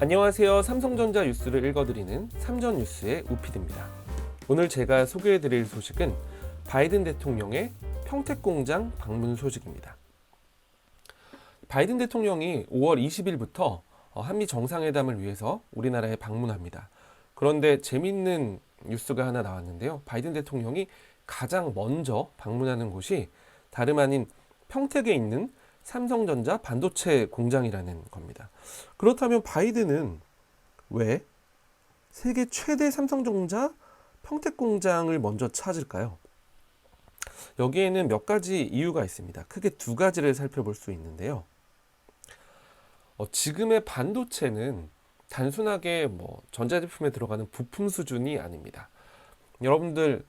안녕하세요. 삼성전자 뉴스를 읽어드리는 삼전뉴스의 우피드입니다. 오늘 제가 소개해드릴 소식은 바이든 대통령의 평택공장 방문 소식입니다. 바이든 대통령이 5월 20일부터 한미 정상회담을 위해서 우리나라에 방문합니다. 그런데 재밌는 뉴스가 하나 나왔는데요. 바이든 대통령이 가장 먼저 방문하는 곳이 다름 아닌 평택에 있는 삼성전자 반도체 공장이라는 겁니다. 그렇다면 바이든은 왜 세계 최대 삼성전자 평택 공장을 먼저 찾을까요? 여기에는 몇 가지 이유가 있습니다. 크게 두 가지를 살펴볼 수 있는데요. 지금의 반도체는 단순하게 전자제품에 들어가는 부품 수준이 아닙니다. 여러분들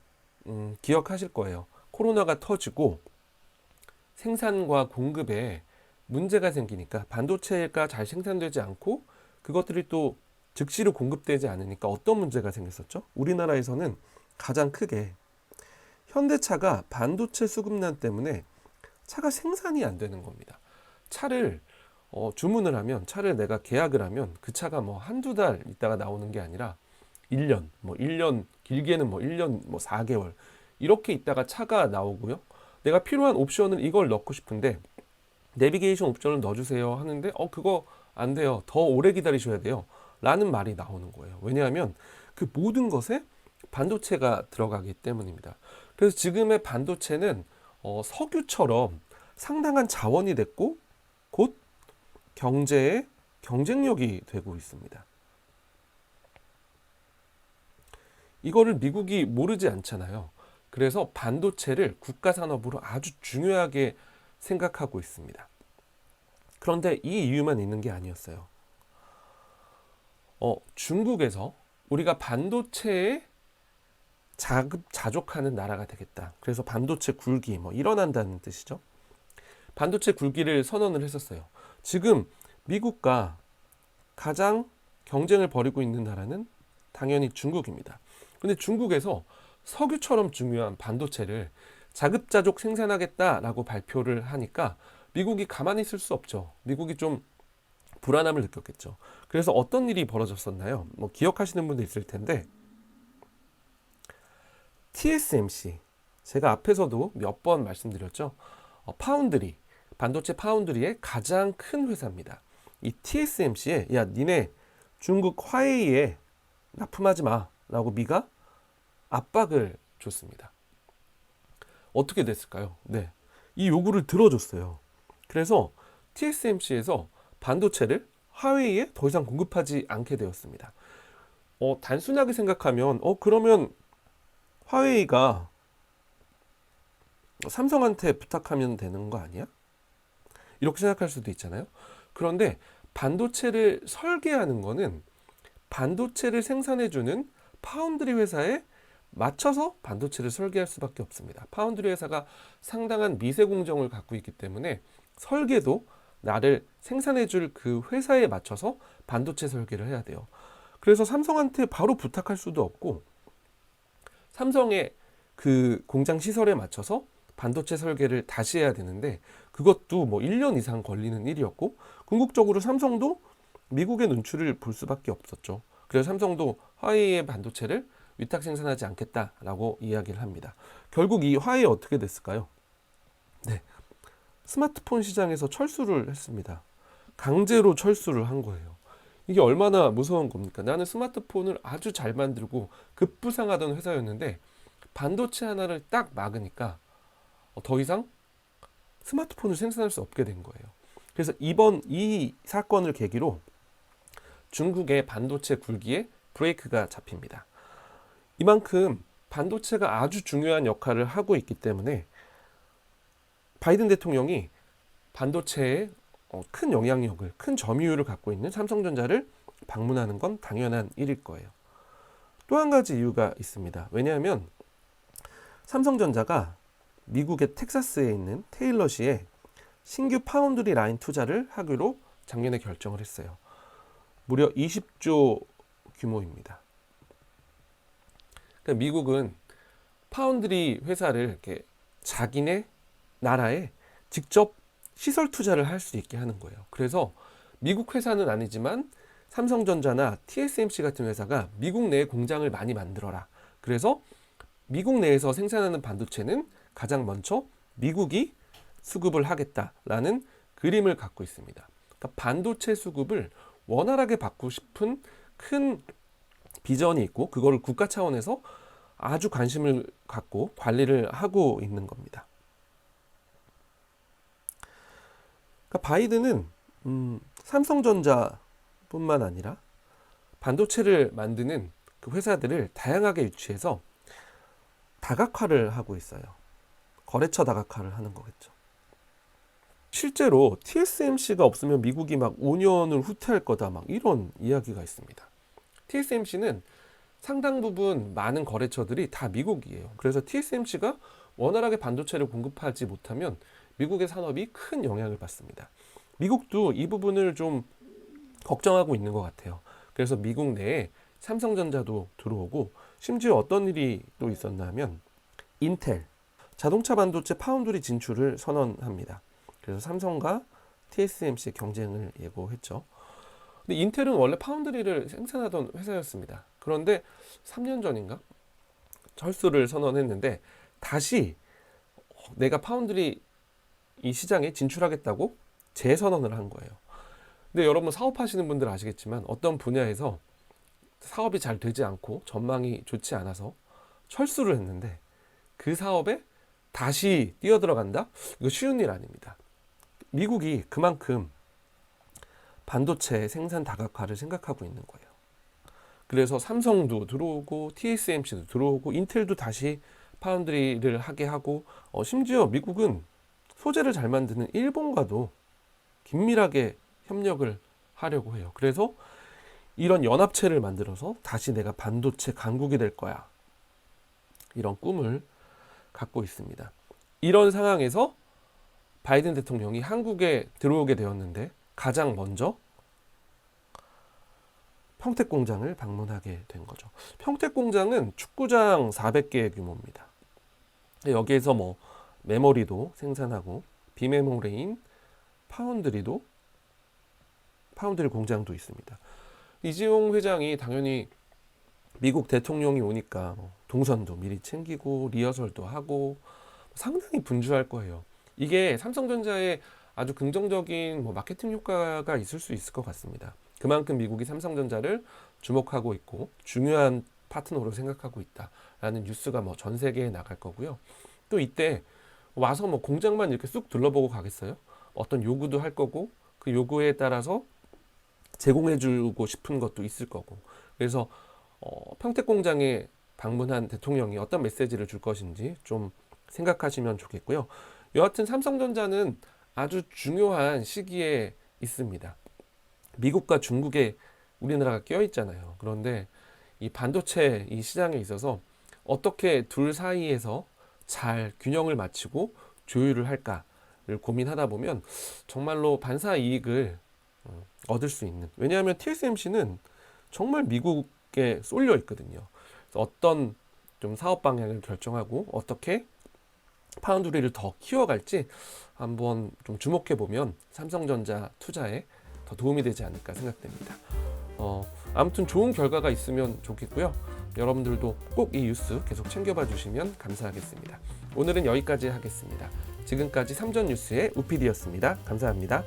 기억하실 거예요. 코로나가 터지고 생산과 공급에 문제가 생기니까 반도체가 잘 생산되지 않고 그것들이 또 즉시로 공급되지 않으니까 어떤 문제가 생겼었죠? 우리나라에서는 가장 크게 현대차가 반도체 수급난 때문에 차가 생산이 안 되는 겁니다. 차를 주문을 하면, 차를 내가 계약을 하면 그 차가 한두 달 있다가 나오는 게 아니라 1년, 1년, 길게는 1년, 4개월 이렇게 있다가 차가 나오고요. 내가 필요한 옵션을 이걸 넣고 싶은데 내비게이션 옵션을 넣어주세요 하는데 그거 안 돼요. 더 오래 기다리셔야 돼요. 라는 말이 나오는 거예요. 왜냐하면 그 모든 것에 반도체가 들어가기 때문입니다. 그래서 지금의 반도체는 석유처럼 상당한 자원이 됐고 곧 경제의 경쟁력이 되고 있습니다. 이거를 미국이 모르지 않잖아요. 그래서 반도체를 국가 산업으로 아주 중요하게 생각하고 있습니다. 그런데 이 이유만 있는 게 아니었어요. 중국에서 우리가 반도체에 자급자족하는 나라가 되겠다. 그래서 반도체 굴기 일어난다는 뜻이죠. 반도체 굴기를 선언을 했었어요. 지금 미국과 가장 경쟁을 벌이고 있는 나라는 당연히 중국입니다. 근데 중국에서 석유처럼 중요한 반도체를 자급자족 생산하겠다라고 발표를 하니까 미국이 가만히 있을 수 없죠. 미국이 좀 불안함을 느꼈겠죠. 그래서 어떤 일이 벌어졌었나요? 기억하시는 분도 있을 텐데 TSMC, 제가 앞에서도 몇 번 말씀드렸죠. 파운드리, 반도체 파운드리의 가장 큰 회사입니다. 이 TSMC에 야 니네 중국 화웨이에 납품하지 마 라고 미가 압박을 줬습니다. 어떻게 됐을까요? 네, 이 요구를 들어줬어요. 그래서 TSMC에서 반도체를 화웨이에 더 이상 공급하지 않게 되었습니다. 단순하게 생각하면 그러면 화웨이가 삼성한테 부탁하면 되는 거 아니야? 이렇게 생각할 수도 있잖아요. 그런데 반도체를 설계하는 거는 반도체를 생산해주는 파운드리 회사에 맞춰서 반도체를 설계할 수밖에 없습니다. 파운드리 회사가 상당한 미세 공정을 갖고 있기 때문에 설계도 나를 생산해줄 그 회사에 맞춰서 반도체 설계를 해야 돼요. 그래서 삼성한테 바로 부탁할 수도 없고 삼성의 그 공장 시설에 맞춰서 반도체 설계를 다시 해야 되는데 그것도 1년 이상 걸리는 일이었고 궁극적으로 삼성도 미국의 눈치를 볼 수밖에 없었죠. 그래서 삼성도 화웨이의 반도체를 위탁 생산하지 않겠다라고 이야기를 합니다. 결국 이 화웨이 어떻게 됐을까요? 네, 스마트폰 시장에서 철수를 했습니다. 강제로 철수를 한 거예요. 이게 얼마나 무서운 겁니까? 나는 스마트폰을 아주 잘 만들고 급부상하던 회사였는데 반도체 하나를 딱 막으니까 더 이상 스마트폰을 생산할 수 없게 된 거예요. 그래서 이번 이 사건을 계기로 중국의 반도체 굴기에 브레이크가 잡힙니다. 이만큼 반도체가 아주 중요한 역할을 하고 있기 때문에 바이든 대통령이 반도체에 큰 영향력을, 큰 점유율을 갖고 있는 삼성전자를 방문하는 건 당연한 일일 거예요. 또 한 가지 이유가 있습니다. 왜냐하면 삼성전자가 미국의 텍사스에 있는 테일러시에 신규 파운드리 라인 투자를 하기로 작년에 결정을 했어요. 무려 20조 규모입니다. 그러니까 미국은 파운드리 회사를 이렇게 자기네 나라에 직접 시설 투자를 할 수 있게 하는 거예요. 그래서 미국 회사는 아니지만 삼성전자나 TSMC 같은 회사가 미국 내에 공장을 많이 만들어라. 그래서 미국 내에서 생산하는 반도체는 가장 먼저 미국이 수급을 하겠다라는 그림을 갖고 있습니다. 그러니까 반도체 수급을 원활하게 받고 싶은 큰 비전이 있고 그거를 국가 차원에서 아주 관심을 갖고 관리를 하고 있는 겁니다. 그러니까 바이든은 삼성전자뿐만 아니라 반도체를 만드는 그 회사들을 다양하게 유치해서 다각화를 하고 있어요. 거래처 다각화를 하는 거겠죠. 실제로 TSMC가 없으면 미국이 막 5년을 후퇴할 거다 막 이런 이야기가 있습니다. TSMC는 상당 부분 많은 거래처들이 다 미국이에요. 그래서 TSMC가 원활하게 반도체를 공급하지 못하면 미국의 산업이 큰 영향을 받습니다. 미국도 이 부분을 좀 걱정하고 있는 것 같아요. 그래서 미국 내에 삼성전자도 들어오고 심지어 어떤 일이 또 있었나 하면 인텔, 자동차 반도체 파운드리 진출을 선언합니다. 그래서 삼성과 TSMC 경쟁을 예고했죠. 근데 인텔은 원래 파운드리를 생산하던 회사였습니다. 그런데 3년 전인가 철수를 선언했는데 다시 내가 파운드리 이 시장에 진출하겠다고 재선언을 한 거예요. 근데 여러분 사업하시는 분들 아시겠지만 어떤 분야에서 사업이 잘 되지 않고 전망이 좋지 않아서 철수를 했는데 그 사업에 다시 뛰어들어간다? 이거 쉬운 일 아닙니다. 미국이 그만큼 반도체 생산 다각화를 생각하고 있는 거예요. 그래서 삼성도 들어오고 TSMC도 들어오고 인텔도 다시 파운드리를 하게 하고 심지어 미국은 소재를 잘 만드는 일본과도 긴밀하게 협력을 하려고 해요. 그래서 이런 연합체를 만들어서 다시 내가 반도체 강국이 될 거야. 이런 꿈을 갖고 있습니다. 이런 상황에서 바이든 대통령이 한국에 들어오게 되었는데 가장 먼저 평택 공장을 방문하게 된 거죠. 평택 공장은 축구장 400개 규모입니다. 여기에서 뭐 메모리도 생산하고 비메모리인 파운드리 공장도 있습니다. 이재용 회장이 당연히 미국 대통령이 오니까 동선도 미리 챙기고 리허설도 하고 상당히 분주할 거예요. 이게 삼성전자의 아주 긍정적인 마케팅 효과가 있을 수 있을 것 같습니다. 그만큼 미국이 삼성전자를 주목하고 있고 중요한 파트너로 생각하고 있다라는 뉴스가 전 세계에 나갈 거고요. 또 이때 와서 공장만 이렇게 쑥 둘러보고 가겠어요? 어떤 요구도 할 거고 그 요구에 따라서 제공해주고 싶은 것도 있을 거고 그래서 평택 공장에 방문한 대통령이 어떤 메시지를 줄 것인지 좀 생각하시면 좋겠고요. 여하튼 삼성전자는 아주 중요한 시기에 있습니다. 미국과 중국에 우리나라가 껴 있잖아요. 그런데 이 반도체 이 시장에 있어서 어떻게 둘 사이에서 잘 균형을 맞추고 조율을 할까를 고민하다 보면 정말로 반사 이익을 얻을 수 있는. 왜냐하면 TSMC는 정말 미국에 쏠려 있거든요. 어떤 좀 사업 방향을 결정하고 어떻게 파운드리를 더 키워갈지 한번 좀 주목해 보면 삼성전자 투자에 더 도움이 되지 않을까 생각됩니다. 아무튼 좋은 결과가 있으면 좋겠고요. 여러분들도 꼭 이 뉴스 계속 챙겨봐 주시면 감사하겠습니다. 오늘은 여기까지 하겠습니다. 지금까지 삼전 뉴스의 우피디였습니다. 감사합니다.